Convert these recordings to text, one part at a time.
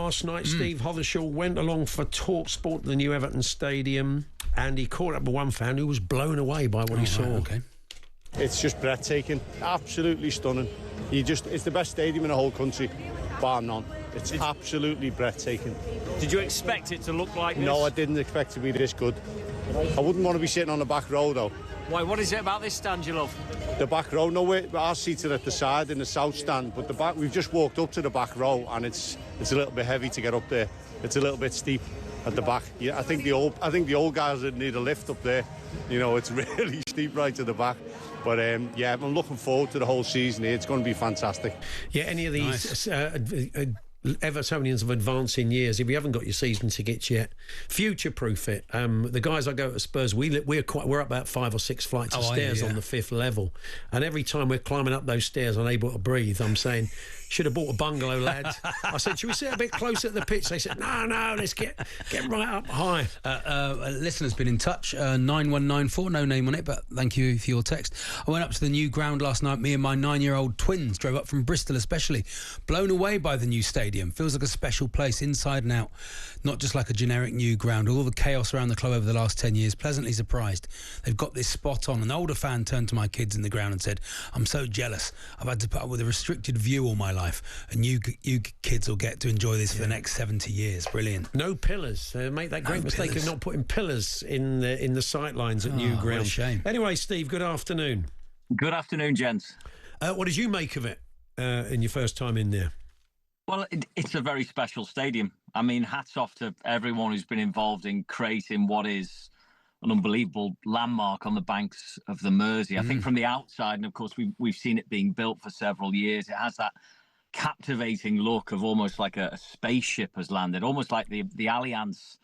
last night, Steve Hothershall went along for talkSPORT, the new Everton Stadium, and he caught up with one fan who was blown away by what he saw. Okay. It's just breathtaking, absolutely stunning. It's the best stadium in the whole country, bar none. It's absolutely breathtaking. Did you expect it to look like this? No, I didn't expect it to be this good. I wouldn't want to be sitting on the back row though. Why? What is it about this stand you love? The back row, no, our seats are at the side in the south stand, but the back, we've just walked up to the back row and it's a little bit heavy to get up there. It's a little bit steep at the back. Yeah, I think the old guys would need a lift up there. You know, it's really steep right to the back. But yeah, I'm looking forward to the whole season here. It's going to be fantastic. Yeah, any of these Evertonians of advancing years, if you haven't got your season tickets yet, future-proof it. The guys I go to Spurs, we're up about 5 or 6 flights of stairs on the 5th level, and every time we're climbing up those stairs unable to breathe, I'm saying, should have bought a bungalow, lads. I said, should we sit a bit closer to the pitch? They said, no, let's get right up high. A listener's been in touch, 9194, no name on it, but thank you for your text. I went up to the new ground last night. Me and my 9-year-old twins drove up from Bristol especially. Blown away by the new stadium. Feels like a special place inside and out. Not just like a generic new ground. All the chaos around the club over the last 10 years, pleasantly surprised. They've got this spot on. An older fan turned to my kids in the ground and said, I'm so jealous. I've had to put up with a restricted view all my life, and you kids will get to enjoy this for the next 70 years. Brilliant. No pillars. They make that great mistake of not putting pillars in the sight lines at new ground. What a shame. Anyway, Steve, good afternoon. Good afternoon, gents. What did you make of it in your first time in there? Well, it's a very special stadium. I mean, hats off to everyone who's been involved in creating what is an unbelievable landmark on the banks of the Mersey. I think from the outside, and of course we've seen it being built for several years, it has that captivating look of almost like a spaceship has landed, almost like the Allianz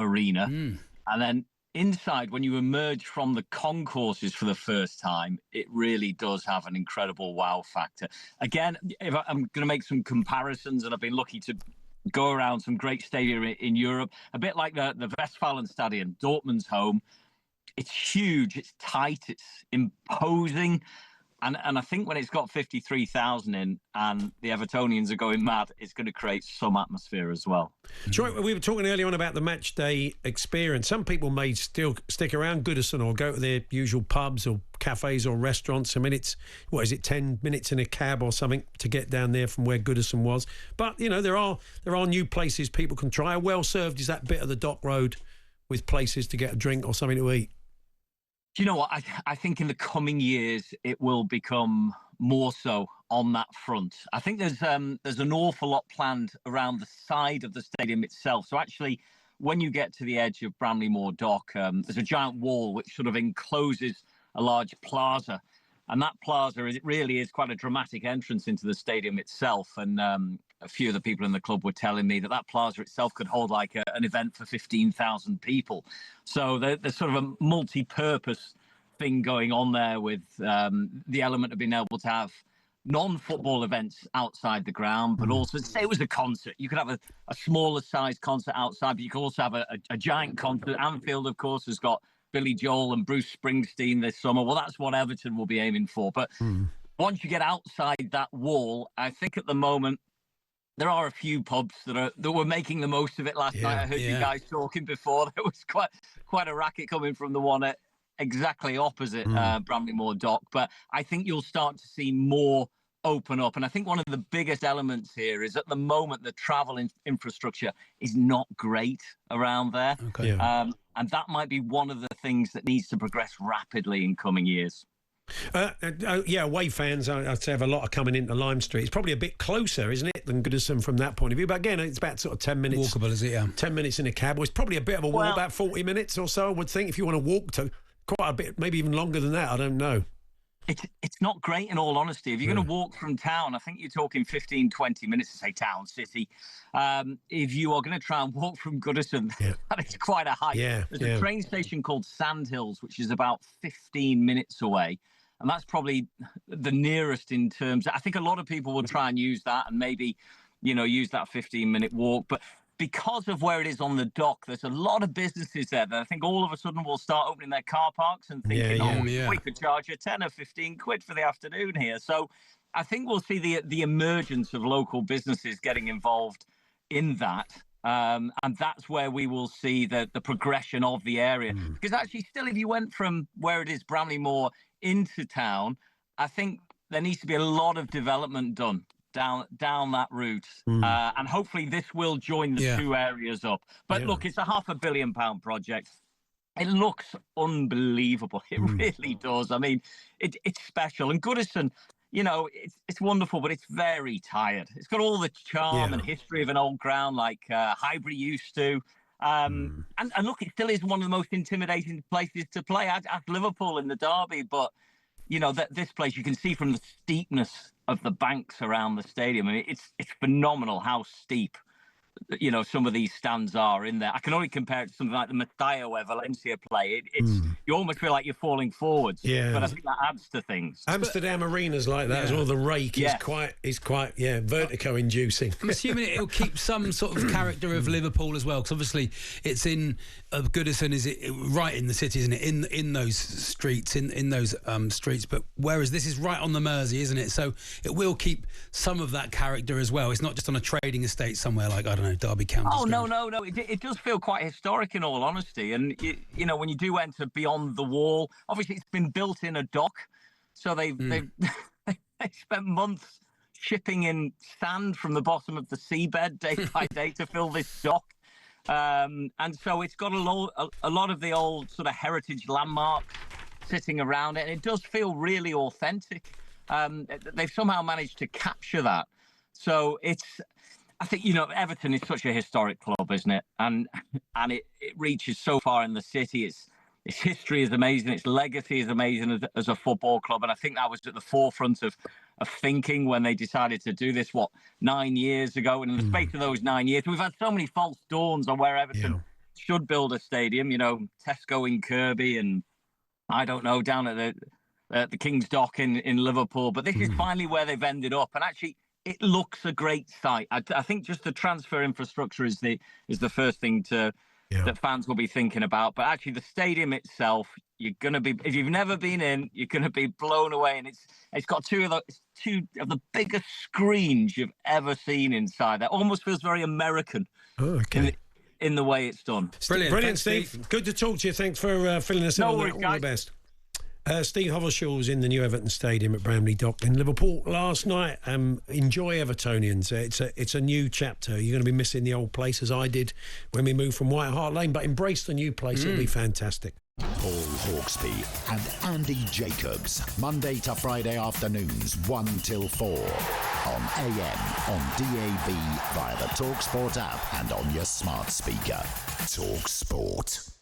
Arena. And then inside, when you emerge from the concourses for the first time, it really does have an incredible wow factor. Again, if I'm going to make some comparisons, and I've been lucky to go around some great stadia in Europe, a bit like the Westfalenstadion, Dortmund's home. It's huge, it's tight, it's imposing. And I think when it's got 53,000 in and the Evertonians are going mad, it's going to create some atmosphere as well. Troy, we were talking earlier on about the match day experience. Some people may still stick around Goodison or go to their usual pubs or cafes or restaurants. I mean, it's, 10 minutes in a cab or something to get down there from where Goodison was. But, you know, there are new places people can try. How well served is that bit of the Dock Road with places to get a drink or something to eat? Do you know what? I think in the coming years, it will become more so on that front. I think there's an awful lot planned around the side of the stadium itself. So actually, when you get to the edge of Bramley-Moore Dock, there's a giant wall which sort of encloses a large plaza. And that plaza, it really is quite a dramatic entrance into the stadium itself. And a few of the people in the club were telling me that plaza itself could hold like an event for 15,000 people. So there's sort of a multi-purpose thing going on there with the element of being able to have non-football events outside the ground, but also, say it was a concert, you could have a smaller sized concert outside, but you could also have a giant concert. Anfield, of course, has got Billy Joel and Bruce Springsteen this summer. Well, that's what Everton will be aiming for. But once you get outside that wall, I think at the moment, there are a few pubs that were making the most of it last night. I heard you guys talking before. There was quite a racket coming from the one exactly opposite Bramley-Moore Dock. But I think you'll start to see more open up. And I think one of the biggest elements here is at the moment the travel infrastructure is not great around there. Okay. Yeah. And that might be one of the things that needs to progress rapidly in coming years. Away fans, I'd say, have a lot of coming into Lime Street. It's probably a bit closer, isn't it, than Goodison from that point of view. But again, it's about sort of 10 minutes. Walkable, is it? Yeah. 10 minutes in a cab. Well, it's probably a bit of a walk, about 40 minutes or so, I would think, if you want to walk to quite a bit, maybe even longer than that. I don't know. It's not great, in all honesty. If you're going to walk from town, I think you're talking 15, 20 minutes to say town, city. If you are going to try and walk from Goodison, that is quite a hike. There's a train station called Sandhills, which is about 15 minutes away. And that's probably the nearest in terms. I think a lot of people will try and use that and maybe, use that 15-minute walk. But because of where it is on the dock, there's a lot of businesses there that I think all of a sudden will start opening their car parks and thinking, we could charge you 10 or 15 quid for the afternoon here. So I think we'll see the emergence of local businesses getting involved in that. And that's where we will see the progression of the area. Because actually, still, if you went from where it is, Bramley-Moore, into town, I think there needs to be a lot of development done down that route. And hopefully this will join the two areas up. But look, it's a £500 million project. It looks unbelievable. It really does. I mean, it's special. And Goodison, you know, it's wonderful, but it's very tired. It's got all the charm and history of an old ground like Highbury used to. And look, it still is one of the most intimidating places to play at Liverpool in the derby. But, you know, this place, you can see from the steepness of the banks around the stadium. I mean, it's phenomenal how steep, you know, some of these stands are in there. I can only compare it to something like the Mestalla where Valencia play. You almost feel like you're falling forwards. Yeah. But I think that adds to things. Amsterdam Arena's like that as well. The rake is quite vertigo inducing. I'm assuming it'll keep some sort of character of Liverpool as well, because obviously it's in Goodison, is it right in the city, isn't it? In those streets, in those streets. But whereas this is right on the Mersey, isn't it? So it will keep some of that character as well. It's not just on a trading estate somewhere like, I don't know, Derby County. Oh, no. It does feel quite historic in all honesty. And, you know, when you do enter beyond the wall, obviously it's been built in a dock. So they spent months shipping in sand from the bottom of the seabed day by day to fill this dock. And so it's got a lot of the old sort of heritage landmarks sitting around it. And it does feel really authentic. They've somehow managed to capture that. So I think, you know, Everton is such a historic club, isn't it? And it reaches so far in the city. Its history is amazing. Its legacy is amazing as a football club. And I think that was at the forefront of thinking when they decided to do this, 9 years ago. And in the space of those 9 years, we've had so many false dawns on where Everton should build a stadium. You know, Tesco in Kirby and, I don't know, down at the King's Dock in Liverpool. But this is finally where they've ended up. And actually, it looks a great site. I think just the transfer infrastructure is the first thing that fans will be thinking about. But actually, the stadium itself, you're going to be, if you've never been in, you're going to be blown away. And it's got two of the biggest screens you've ever seen inside. That almost feels very American. Oh, okay. In the way it's done. Brilliant, thanks, Steve. Good to talk to you. Thanks for filling us in. All the best. Steve Hothershall was in the new Everton Stadium at Bramley Dock in Liverpool last night. Enjoy Evertonians. It's a new chapter. You're going to be missing the old place as I did when we moved from White Hart Lane, but embrace the new place. It'll be fantastic. Paul Hawksbee and Andy Jacobs, Monday to Friday afternoons 1 till 4 on AM, on DAB, via the talkSPORT app and on your smart speaker. talkSPORT.